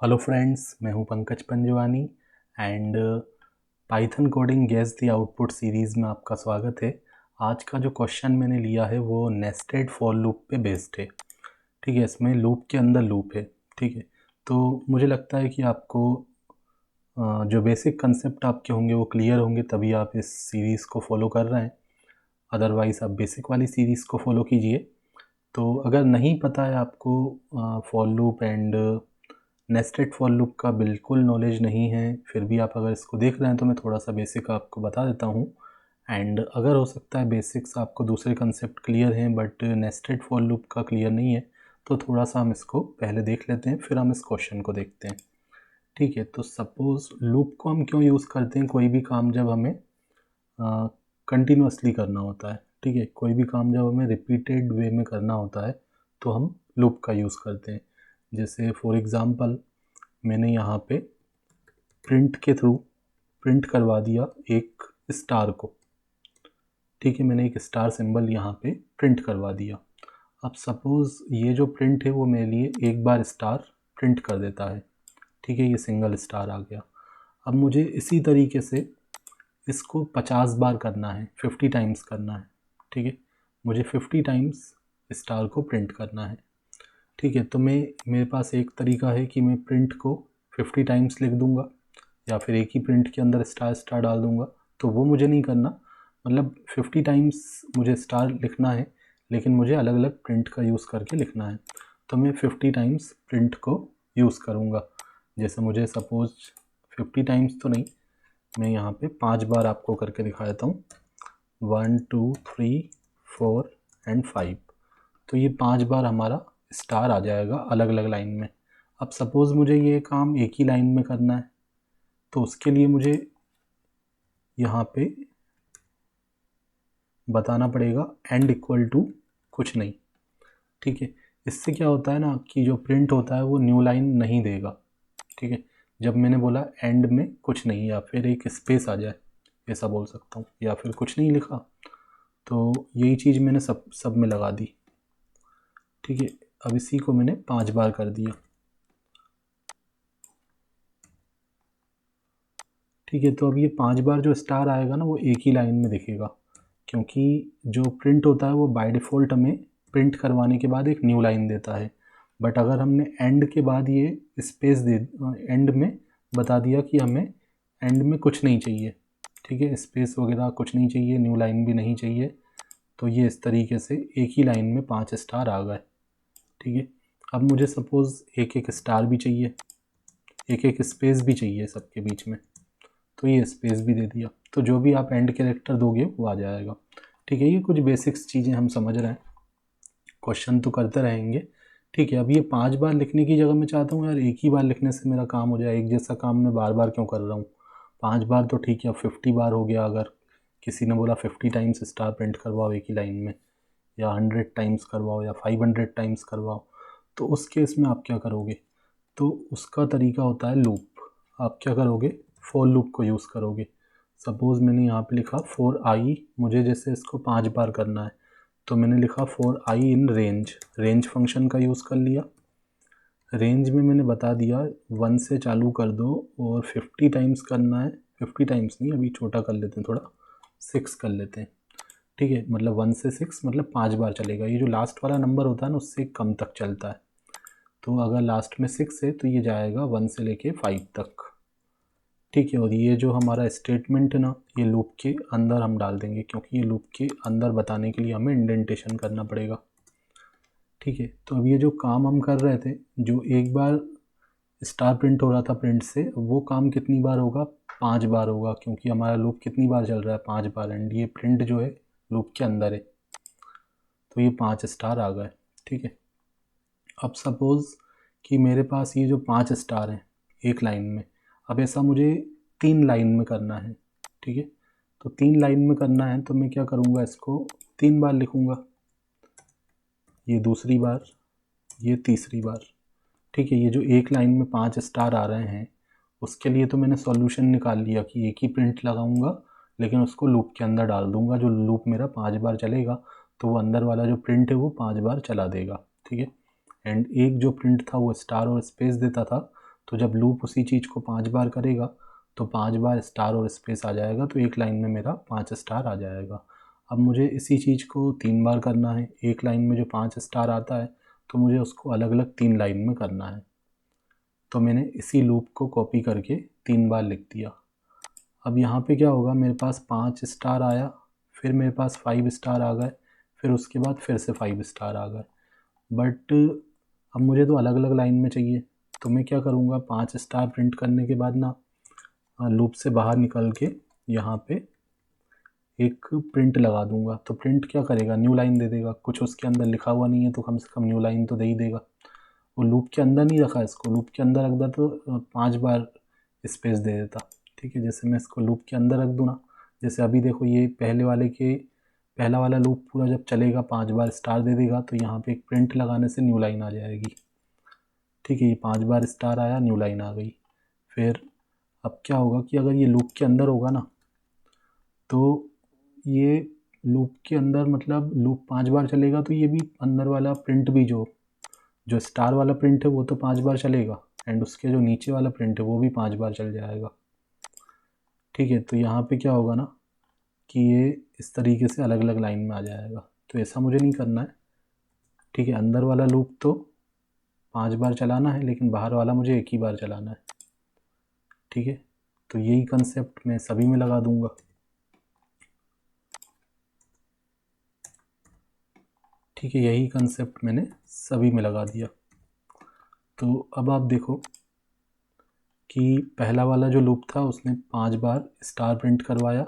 Hello friends, मैं हूं Pankaj Panjwani and Python coding guess the output series में आपका स्वागत है। आज का जो क्वेश्चन मैंने लिया है वो नेस्टेड फॉर लूप पे बेस्ड है। ठीक है, इसमें लूप के अंदर लूप है। ठीक है, तो मुझे लगता है कि आपको जो बेसिक कंसेप्ट आपके होंगे वो क्लियर होंगे, तभी आप इस सीरीज़ को फॉलो कर रहे हैं। अदरवाइज़ आप बेसिक वाली सीरीज़ को फॉलो कीजिए। तो अगर नहीं पता है आपको for loop and nested for loop का बिल्कुल नॉलेज नहीं है, फिर भी आप अगर इसको देख रहे हैं तो मैं थोड़ा सा बेसिक आपको बता देता हूँ। एंड अगर हो सकता है बेसिक्स आपको दूसरे कंसेप्ट क्लियर हैं बट नेस्टेड फॉर लूप का क्लियर नहीं है, तो थोड़ा सा हम इसको पहले देख लेते हैं, फिर हम इस क्वेश्चन को देखते हैं। ठीक है, तो सपोज़ लूप को हम क्यों यूज़ करते हैं? कोई भी काम जब हमें कंटिन्यूसली करना होता है, ठीक है, कोई भी काम जब हमें रिपीटेड वे में करना होता है तो हम लूप का यूज़ करते हैं। जैसे फॉर एग्ज़ाम्पल मैंने यहाँ पे प्रिंट के थ्रू प्रिंट करवा दिया एक स्टार को। ठीक है, मैंने एक स्टार सिंबल यहाँ पे प्रिंट करवा दिया। अब सपोज़ ये जो प्रिंट है वो मेरे लिए एक बार स्टार प्रिंट कर देता है। ठीक है, ये सिंगल स्टार आ गया। अब मुझे इसी तरीके से इसको 50 बार करना है, 50 टाइम्स करना है। ठीक है, मुझे 50 टाइम्स स्टार को प्रिंट करना है। ठीक है, तो मेरे पास एक तरीका है कि मैं प्रिंट को 50 टाइम्स लिख दूंगा या फिर एक ही प्रिंट के अंदर स्टार स्टार डाल दूंगा। तो वो मुझे नहीं करना, मतलब 50 टाइम्स मुझे स्टार लिखना है, लेकिन मुझे अलग अलग प्रिंट का यूज़ करके लिखना है। तो मैं 50 टाइम्स प्रिंट को यूज़ करूँगा। जैसे मुझे सपोज़ 50 टाइम्स तो नहीं, मैं यहाँ पे 5 बार आपको करके दिखा देता हूँ। 1 2 3 4 एंड 5। तो ये 5 बार हमारा स्टार आ जाएगा अलग अलग लाइन में। अब सपोज़ मुझे ये काम एक ही लाइन में करना है, तो उसके लिए मुझे यहाँ पे बताना पड़ेगा एंड इक्वल टू कुछ नहीं। ठीक है, इससे क्या होता है ना कि जो प्रिंट होता है वो न्यू लाइन नहीं देगा। ठीक है, जब मैंने बोला एंड में कुछ नहीं या फिर एक स्पेस आ जाए, ऐसा बोल सकता हूँ, या फिर कुछ नहीं लिखा, तो यही चीज़ मैंने सब में लगा दी। ठीक है, अब इसी को मैंने 5 बार कर दिया। ठीक है, तो अब ये 5 बार जो स्टार आएगा ना वो एक ही लाइन में दिखेगा, क्योंकि जो प्रिंट होता है वो बाय डिफ़ॉल्ट हमें प्रिंट करवाने के बाद एक न्यू लाइन देता है। बट अगर हमने एंड के बाद ये स्पेस दे एंड में बता दिया कि हमें एंड में कुछ नहीं चाहिए, ठीक है, स्पेस वगैरह कुछ नहीं चाहिए, न्यू लाइन भी नहीं चाहिए, तो ये इस तरीके से एक ही लाइन में 5 स्टार आ गए। ठीक है, अब मुझे सपोज़ एक एक स्टार भी चाहिए, एक एक स्पेस भी चाहिए सबके बीच में, तो ये स्पेस भी दे दिया। तो जो भी आप एंड कैरेक्टर दोगे वो आ जाएगा। ठीक है, ये कुछ बेसिक्स चीज़ें हम समझ रहे हैं, क्वेश्चन तो करते रहेंगे। ठीक है, अब ये 5 बार लिखने की जगह मैं चाहता हूँ यार एक ही बार लिखने से मेरा काम हो जाए, एक जैसा काम मैं बार बार क्यों कर रहा हूँ। 5 बार तो ठीक है, अब 50 बार हो गया। अगर किसी ने बोला 50 टाइम्स स्टार प्रिंट करवाओ एक ही लाइन में, या 100 टाइम्स करवाओ, या 500 टाइम्स करवाओ, तो उस केस में आप क्या करोगे? तो उसका तरीका होता है लूप। आप क्या करोगे? फॉर लूप को यूज़ करोगे। सपोज़ मैंने यहाँ पे लिखा फॉर आई, मुझे जैसे इसको 5 बार करना है, तो मैंने लिखा for I in range, range function का यूज़ कर लिया। रेंज में मैंने बता दिया 1 से चालू कर दो और 50 टाइम्स करना है। 50 टाइम्स नहीं, अभी छोटा कर लेते हैं थोड़ा, 6 कर लेते हैं। ठीक है, मतलब 1 से 6 मतलब 5 बार चलेगा। ये जो लास्ट वाला नंबर होता है ना उससे कम तक चलता है। तो अगर लास्ट में 6 है तो ये जाएगा 1 से लेके 5 तक। ठीक है, और ये जो हमारा स्टेटमेंट है ना ये लूप के अंदर हम डाल देंगे, क्योंकि ये लूप के अंदर बताने के लिए हमें इंडेंटेशन करना पड़ेगा। ठीक है, तो अब ये जो काम हम कर रहे थे, जो एक बार स्टार प्रिंट हो रहा था प्रिंट से, वो काम कितनी बार होगा? 5 बार होगा, क्योंकि हमारा लूप कितनी बार चल रहा है? 5 बार। एंड ये प्रिंट जो है लूप के अंदर है, तो ये 5 स्टार आ गए। ठीक है, अब सपोज़ कि मेरे पास ये जो 5 स्टार हैं एक लाइन में, अब ऐसा मुझे 3 लाइन में करना है। ठीक है, तो 3 लाइन में करना है तो मैं क्या करूँगा, इसको 3 बार लिखूँगा, ये दूसरी बार, ये तीसरी बार। ठीक है, ये जो एक लाइन में 5 स्टार आ रहे हैं उसके लिए तो मैंने सॉल्यूशन निकाल लिया कि एक ही प्रिंट लगाऊंगा, लेकिन उसको लूप के अंदर डाल दूंगा। जो लूप मेरा 5 बार चलेगा तो वो अंदर वाला जो प्रिंट है वो 5 बार चला देगा। ठीक है, एंड एक जो प्रिंट था वो स्टार और स्पेस देता था, तो जब लूप उसी चीज़ को 5 बार करेगा तो 5 बार स्टार और स्पेस आ जाएगा, तो एक लाइन में मेरा 5 स्टार आ जाएगा। अब मुझे इसी चीज़ को 3 बार करना है। एक लाइन में जो 5 स्टार आता है तो मुझे उसको अलग अलग 3 लाइन में करना है। तो मैंने इसी लूप को कॉपी करके 3 बार लिख दिया। अब यहाँ पे क्या होगा, मेरे पास 5 स्टार आया, फिर मेरे पास 5 स्टार आ गए, फिर उसके बाद फिर से 5 स्टार आ गए। बट अब मुझे तो अलग अलग लाइन में चाहिए, तो मैं क्या करूँगा, 5 स्टार प्रिंट करने के बाद ना लूप से बाहर निकल के यहाँ पे एक प्रिंट लगा दूंगा। तो प्रिंट क्या करेगा, न्यू लाइन दे देगा। कुछ उसके अंदर लिखा हुआ नहीं है तो कम से कम न्यू लाइन तो दे ही देगा। वो लूप के अंदर नहीं रखा, इसको लूप के अंदर रखता तो 5 बार स्पेस दे देता। ठीक है, जैसे मैं इसको लूप के अंदर रख दूँ ना, जैसे अभी देखो ये पहला वाला लूप पूरा जब चलेगा 5 बार स्टार दे देगा, तो यहाँ पे एक प्रिंट लगाने से न्यू लाइन आ जाएगी। ठीक है, ये 5 बार स्टार आया, न्यू लाइन आ गई। फिर अब क्या होगा कि अगर ये लूप के अंदर होगा ना, तो ये लूप के अंदर मतलब लूप 5 बार चलेगा, तो ये भी अंदर वाला प्रिंट भी जो स्टार वाला प्रिंट है वो तो 5 बार चलेगा, एंड उसके जो नीचे वाला प्रिंट है वो भी 5 बार चल जाएगा। ठीक है, तो यहाँ पे क्या होगा ना कि ये इस तरीके से अलग अलग लाइन में आ जाएगा। तो ऐसा मुझे नहीं करना है। ठीक है, अंदर वाला लूप तो 5 बार चलाना है, लेकिन बाहर वाला मुझे एक ही बार चलाना है। ठीक है, तो यही कंसेप्ट मैं सभी में लगा दूंगा। ठीक है, यही कंसेप्ट मैंने सभी में लगा दिया। तो अब आप देखो कि पहला वाला जो लूप था उसने 5 बार स्टार प्रिंट करवाया,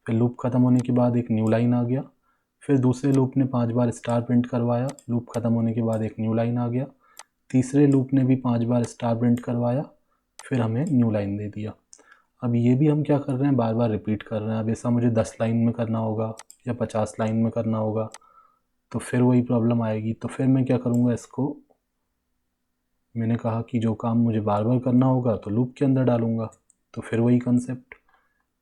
फिर लूप ख़त्म होने के बाद एक न्यू लाइन आ गया। फिर दूसरे लूप ने 5 बार स्टार प्रिंट करवाया, लूप ख़त्म होने के बाद एक न्यू लाइन आ गया। तीसरे लूप ने भी 5 बार स्टार प्रिंट करवाया, फिर हमें न्यू लाइन दे दिया। अब ये भी हम क्या कर रहे हैं, बार बार रिपीट कर रहे हैं। अब ऐसा मुझे 10 लाइन में करना होगा या 50 लाइन में करना होगा, तो फिर वही प्रॉब्लम आएगी। तो फिर मैं क्या करूँगा, इसको मैंने कहा कि जो काम मुझे बार बार करना होगा तो लूप के अंदर डालूँगा। तो फिर वही कंसेप्ट,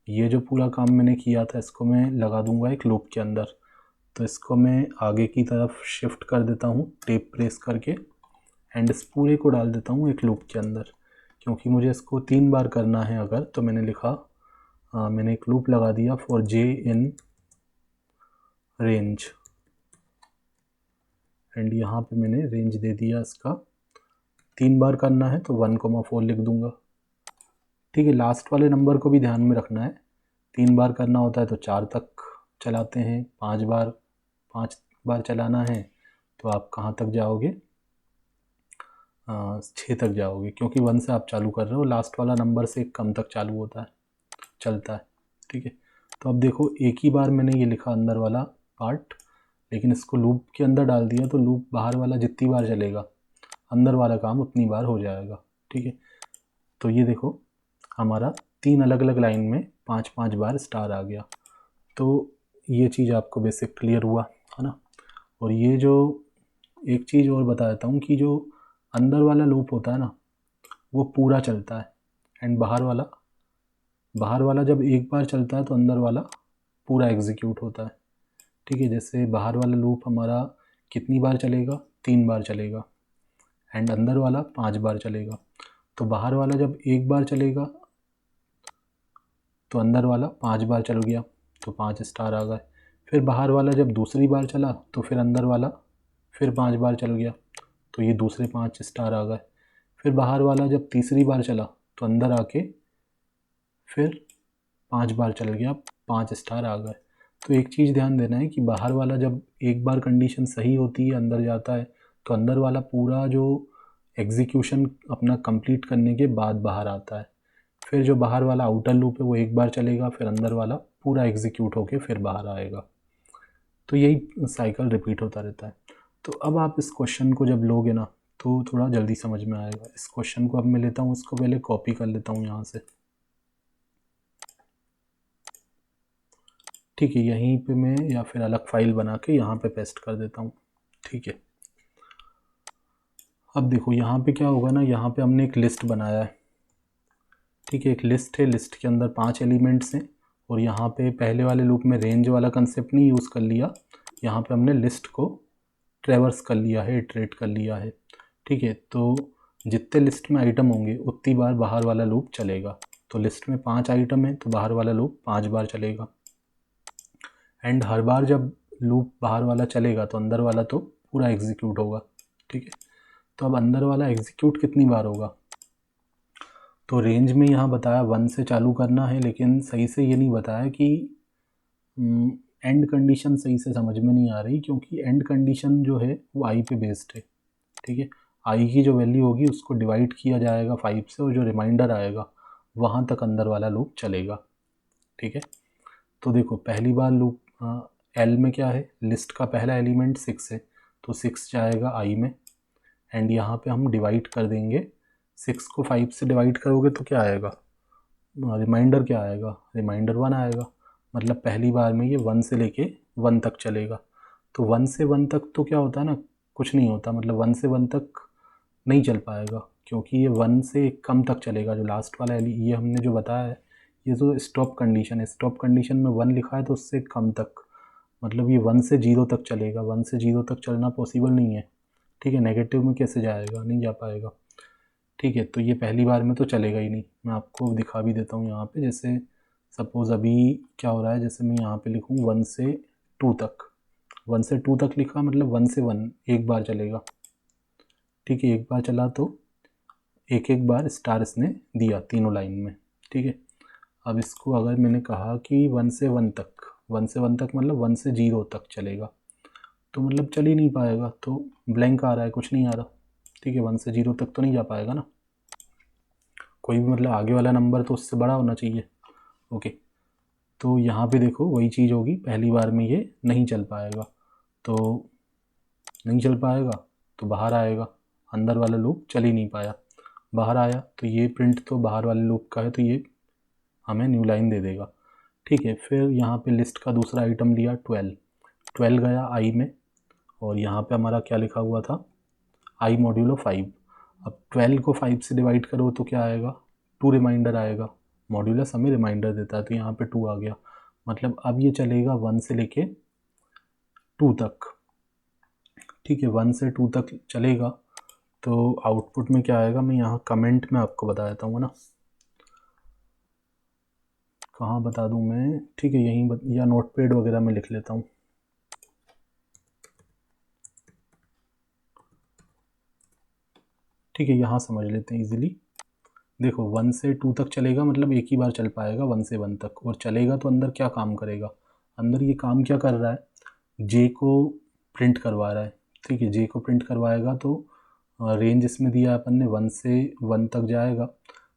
ये जो पूरा काम मैंने किया था इसको मैं लगा दूँगा एक लूप के अंदर। तो इसको मैं आगे की तरफ शिफ्ट कर देता हूँ टेप प्रेस करके, एंड इस पूरे को डाल देता हूँ एक लूप के अंदर। क्योंकि मुझे इसको 3 बार करना है अगर, तो मैंने लिखा मैंने एक लूप लगा दिया for j in range, and यहाँ पे मैंने रेंज दे दिया इसका। 3 बार करना है तो 1,4 लिख दूंगा। ठीक है, लास्ट वाले नंबर को भी ध्यान में रखना है। 3 बार करना होता है तो 4 तक चलाते हैं, 5 बार चलाना है तो आप कहाँ तक जाओगे, 6 तक जाओगे, क्योंकि 1 से आप चालू कर रहे हो। लास्ट वाला नंबर से एक कम तक चालू होता है, चलता है। ठीक है, तो अब देखो एक ही बार मैंने ये लिखा अंदर वाला पार्ट, लेकिन इसको लूप के अंदर डाल दिया, तो लूप बाहर वाला जितनी बार चलेगा अंदर वाला काम उतनी बार हो जाएगा। ठीक है, तो ये देखो हमारा 3 अलग अलग लाइन में 5-5 बार स्टार आ गया। तो ये चीज़ आपको बेसिक क्लियर हुआ है ना। और ये जो एक चीज़ और बता देता हूँ कि जो अंदर वाला लूप होता है ना वो पूरा चलता है, एंड बाहर वाला जब एक बार चलता है तो अंदर वाला पूरा एग्जीक्यूट होता है। ठीक है, जैसे बाहर वाला लूप हमारा कितनी बार चलेगा, 3 बार चलेगा, एंड अंदर वाला 5 बार चलेगा। तो बाहर वाला जब एक बार चलेगा तो अंदर वाला 5 बार चल गया, तो 5 स्टार आ गए। फिर बाहर वाला जब दूसरी बार चला तो फिर अंदर वाला फिर 5 बार चल गया, तो ये दूसरे 5 स्टार आ गए। फिर बाहर वाला जब तीसरी बार चला तो अंदर आके फिर 5 बार चल गया, 5 स्टार आ गए। तो एक चीज़ ध्यान देना है कि बाहर वाला जब एक बार कंडीशन सही होती है अंदर जाता है, तो अंदर वाला पूरा जो एग्जीक्यूशन अपना कंप्लीट करने के बाद बाहर आता है। फिर जो बाहर वाला आउटर लूप है वो एक बार चलेगा, फिर अंदर वाला पूरा एग्जीक्यूट होके फिर बाहर आएगा। तो यही साइकिल रिपीट होता रहता है। तो अब आप इस क्वेश्चन को जब लोगे ना तो थोड़ा जल्दी समझ में आएगा। इस क्वेश्चन को अब मैं लेता हूँ, इसको पहले कॉपी कर लेता हूँ यहाँ से। ठीक है, यहीं पे मैं या फिर अलग फाइल बना के यहाँ पे पेस्ट कर देता हूँ। ठीक है, अब देखो यहाँ पे क्या होगा ना, यहाँ पे हमने एक लिस्ट बनाया है। ठीक है, एक लिस्ट है, लिस्ट के अंदर 5 एलिमेंट्स हैं, और यहाँ पे पहले वाले लूप में रेंज वाला कंसेप्ट नहीं यूज़ कर लिया, यहाँ पे हमने लिस्ट को ट्रेवर्स कर लिया है, इटरेट कर लिया है। ठीक है, तो जितने लिस्ट में आइटम होंगे उतनी बार बाहर वाला लूप चलेगा। तो लिस्ट में 5 आइटम है तो बाहर वाला लूप 5 बार चलेगा। एंड हर बार जब लूप बाहर वाला चलेगा तो अंदर वाला तो पूरा एग्जीक्यूट होगा। ठीक है, तो अब अंदर वाला एग्जीक्यूट कितनी बार होगा? तो रेंज में यहाँ बताया 1 से चालू करना है, लेकिन सही से ये नहीं बताया कि एंड कंडीशन सही से समझ में नहीं आ रही, क्योंकि एंड कंडीशन जो है वो आई पे बेस्ड है। ठीक है, आई की जो वैल्यू होगी उसको डिवाइड किया जाएगा 5 से और जो रिमाइंडर आएगा वहाँ तक अंदर वाला लूप चलेगा। ठीक है, तो देखो पहली बार लूप एल में क्या है, लिस्ट का पहला एलिमेंट 6 है तो 6 जाएगा आई में। एंड यहाँ पे हम डिवाइड कर देंगे, 6 को 5 से डिवाइड करोगे तो क्या आएगा, रिमाइंडर क्या आएगा, रिमाइंडर 1 आएगा। मतलब पहली बार में ये 1 से लेके 1 तक चलेगा। तो 1 से 1 तक तो क्या होता है ना, कुछ नहीं होता, मतलब 1 से 1 तक नहीं चल पाएगा, क्योंकि ये 1 से कम तक चलेगा। जो लास्ट वाला ये हमने जो बताया है, ये जो स्टॉप कंडीशन है, स्टॉप कंडीशन में 1 लिखा है तो उससे कम तक, मतलब ये 1 से 0 तक चलेगा। 1 से 0 तक चलना पॉसिबल नहीं है। ठीक है, नेगेटिव में कैसे जाएगा, नहीं जा पाएगा। ठीक है, तो ये पहली बार में तो चलेगा ही नहीं। मैं आपको दिखा भी देता हूँ यहाँ पे, जैसे सपोज़ अभी क्या हो रहा है, जैसे मैं यहाँ पे लिखूँ 1 से 2 तक, 1 से 2 तक लिखा, मतलब 1 से 1 एक बार चलेगा। ठीक है, एक बार चला तो एक एक बार स्टार इसने दिया तीनों लाइन में। ठीक है, अब इसको अगर मैंने कहा कि 1 से 1 तक, 1 से 1 तक मतलब 1 से 0 तक चलेगा, तो मतलब चल ही नहीं पाएगा। तो ब्लैंक आ रहा है, कुछ नहीं आ रहा। ठीक है, 1 से 0 तक तो नहीं जा पाएगा ना, कोई भी मतलब आगे वाला नंबर तो उससे बड़ा होना चाहिए। ओके, तो यहाँ पे देखो वही चीज़ होगी, पहली बार में ये नहीं चल पाएगा। तो नहीं चल पाएगा तो बाहर आएगा, अंदर वाला लूप चल ही नहीं पाया। बाहर आया तो ये प्रिंट तो बाहर वाले लूप का है, तो ये हमें न्यू लाइन दे देगा। ठीक है, फिर यहाँ पे लिस्ट का दूसरा आइटम लिया 12 गया आई में, और यहाँ पे हमारा क्या लिखा हुआ था, आई मॉड्यूलो 5। अब 12 को 5 से डिवाइड करो तो क्या आएगा, 2 रिमाइंडर आएगा। मॉड्यूलस हमें रिमाइंडर देता है तो यहाँ पे 2 आ गया। मतलब अब ये चलेगा 1 से लेके 2 तक। ठीक है, 1 से 2 तक चलेगा। तो आउटपुट में क्या आएगा, मैं यहाँ कमेंट में आपको बता देता हूँ ना, कहाँ बता दूँ मैं। ठीक है, यहीं या नोटपैड वगैरह में लिख लेता हूँ। ठीक है, यहाँ समझ लेते हैं इजीली। देखो 1 से 2 तक चलेगा, मतलब एक ही बार चल पाएगा 1 से 1 तक, और चलेगा तो अंदर क्या काम करेगा, अंदर ये काम क्या कर रहा है, जे को प्रिंट करवा रहा है। ठीक है, जे को प्रिंट करवाएगा तो रेंज इसमें दिया अपन ने 1 से 1 तक जाएगा,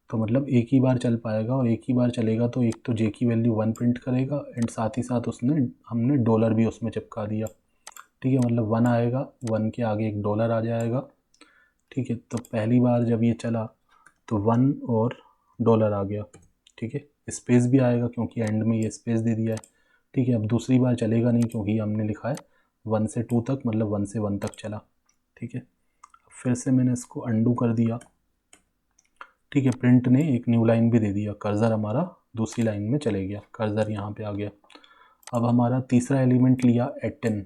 तो मतलब एक ही बार चल पाएगा, और एक ही बार चलेगा तो एक तो जे की वैल्यू 1 प्रिंट करेगा, एंड साथ ही साथ हमने डॉलर भी उसमें चिपका दिया। ठीक है, मतलब 1 आएगा, 1 के आगे एक डॉलर आ जाएगा। ठीक है, तो पहली बार जब ये चला तो 1 और डॉलर आ गया। ठीक है, स्पेस भी आएगा क्योंकि एंड में ये स्पेस दे दिया है। ठीक है, अब दूसरी बार चलेगा नहीं क्योंकि हमने लिखा है 1 से 2 तक, मतलब 1 से 1 तक चला। ठीक है, फिर से मैंने इसको अंडू कर दिया। ठीक है, प्रिंट ने एक न्यू लाइन भी दे दिया, कर्सर हमारा दूसरी लाइन में चले गया, कर्सर यहाँ पे आ गया। अब हमारा तीसरा एलिमेंट लिया 18,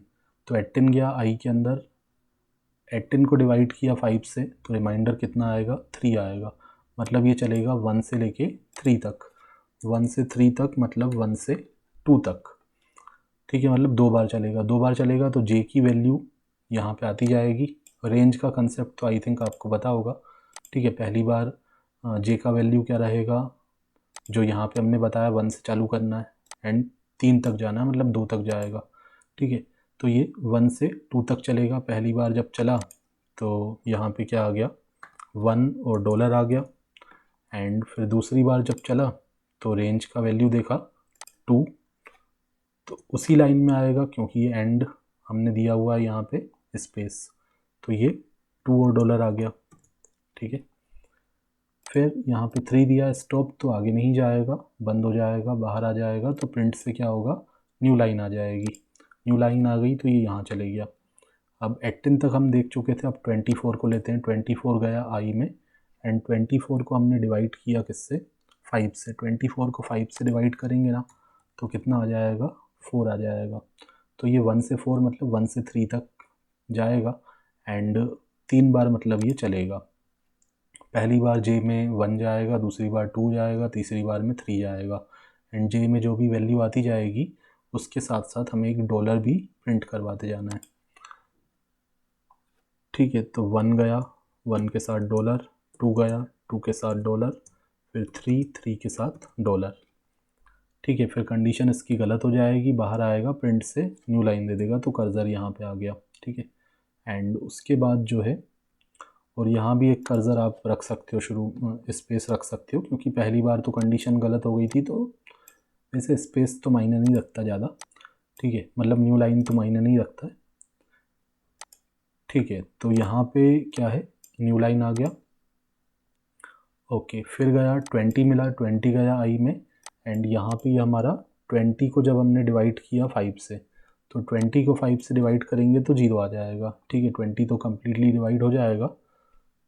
तो 18 गया आई के अंदर, 18 को डिवाइड किया 5 से तो रिमाइंडर कितना आएगा, 3 आएगा। मतलब ये चलेगा 1 से लेके 3 तक, 1 से 3 तक मतलब 1 से 2 तक। ठीक है, मतलब 2 बार चलेगा, 2 बार चलेगा तो जे की वैल्यू यहाँ पे आती जाएगी। रेंज का कंसेप्ट तो आई थिंक आपको पता होगा। ठीक है, पहली बार जे का वैल्यू क्या रहेगा, जो यहाँ पे हमने बताया 1 से चालू करना है एंड 3 तक जाना है, मतलब 2 तक जाएगा। ठीक है, तो ये 1 से 2 तक चलेगा। पहली बार जब चला तो यहाँ पे क्या आ गया, 1 और डॉलर आ गया। एंड फिर दूसरी बार जब चला तो रेंज का वैल्यू देखा 2, तो उसी लाइन में आएगा क्योंकि ये एंड हमने दिया हुआ है यहाँ पे स्पेस, तो ये 2 और डॉलर आ गया। ठीक है, फिर यहाँ पे 3 दिया स्टॉप, तो आगे नहीं जाएगा, बंद हो जाएगा, बाहर आ जाएगा। तो प्रिंट से क्या होगा, न्यू लाइन आ जाएगी। न्यू लाइन आ गई तो ये यहाँ चले गया। अब 18 तक हम देख चुके थे, अब 24 को लेते हैं। 24 गया आई में, एंड 24 को हमने डिवाइड किया किससे, 5 से। 24 को 5 से डिवाइड करेंगे ना तो कितना आ जाएगा, 4 आ जाएगा। तो ये 1 से 4 मतलब 1 से 3 तक जाएगा, एंड 3 बार मतलब ये चलेगा। पहली बार जे में 1 जाएगा, दूसरी बार 2 जाएगा, तीसरी बार में 3 जाएगा, एंड जे में जो भी वैल्यू आती जाएगी उसके साथ साथ हमें एक डॉलर भी प्रिंट करवाते जाना है। ठीक है, तो 1 गया, 1 के साथ डॉलर, 2 गया, 2 के साथ डॉलर, फिर 3 के साथ डॉलर। ठीक है, फिर कंडीशन इसकी गलत हो जाएगी, बाहर आएगा, प्रिंट से न्यू लाइन दे देगा, तो कर्सर यहाँ पे आ गया। ठीक है, एंड उसके बाद जो है, और यहाँ भी एक कर्सर आप रख सकते हो, शुरू स्पेस रख सकते हो, क्योंकि पहली बार तो कंडीशन गलत हो गई थी, तो वैसे स्पेस तो मायने नहीं रखता ज़्यादा। ठीक है, मतलब न्यू लाइन तो मायने नहीं रखता है। ठीक है, तो यहाँ पे क्या है, न्यू लाइन आ गया। ओके, फिर गया 20 मिला, 20 गया आई में, एंड यहाँ पे हमारा 20 को जब हमने डिवाइड किया 5 से, तो 20 को 5 से डिवाइड करेंगे तो 0 आ जाएगा। ठीक है, 20 तो कम्प्लीटली डिवाइड हो जाएगा,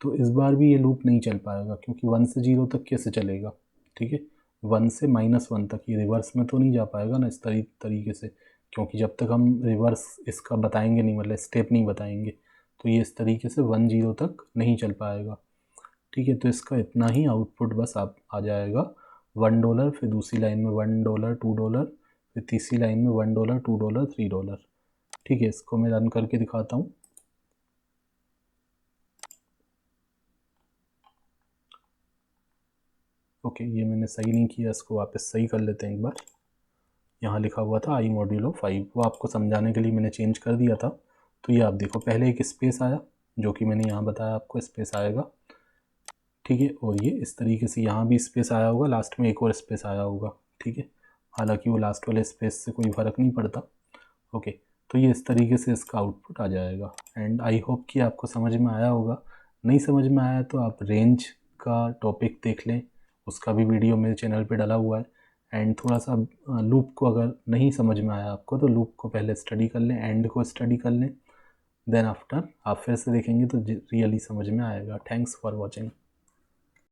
तो इस बार भी ये लूप नहीं चल पाएगा, क्योंकि 1 से 0 तक कैसे चलेगा। ठीक है, 1 से -1 तक ये रिवर्स में तो नहीं जा पाएगा ना इस तरीके से, क्योंकि जब तक हम रिवर्स इसका बताएंगे नहीं, मतलब स्टेप नहीं बताएंगे, तो ये इस तरीके से 1 0 तक नहीं चल पाएगा। ठीक है, तो इसका इतना ही आउटपुट बस आप आ जाएगा, $1, फिर दूसरी लाइन में $1, $2, फिर तीसरी लाइन में $1, $2, $3। ठीक है, इसको मैं रन करके दिखाता हूँ। ओके, ये मैंने सही नहीं किया, इसको वापस सही कर लेते हैं एक बार। यहाँ लिखा हुआ था आई मॉड्यूलो 5, वो आपको समझाने के लिए मैंने चेंज कर दिया था। तो ये आप देखो, पहले एक स्पेस आया, जो कि मैंने यहाँ बताया आपको स्पेस आएगा। ठीक है, और ये इस तरीके से यहाँ भी स्पेस आया होगा, लास्ट में एक और स्पेस आया होगा। ठीक है, हालांकि वो लास्ट वाले स्पेस से कोई फ़र्क नहीं पड़ता। ओके, तो ये इस तरीके से इसका आउटपुट आ जाएगा, एंड आई होप कि आपको समझ में आया होगा। नहीं समझ में आया तो आप रेंज का टॉपिक देख लें, उसका भी वीडियो मेरे चैनल पे डाला हुआ है। एंड थोड़ा सा लूप को अगर नहीं समझ में आया आपको, तो लूप को पहले स्टडी कर लें, एंड को स्टडी कर लें, देन आफ्टर आप फिर से देखेंगे तो रियली समझ में आएगा। Thanks for watching.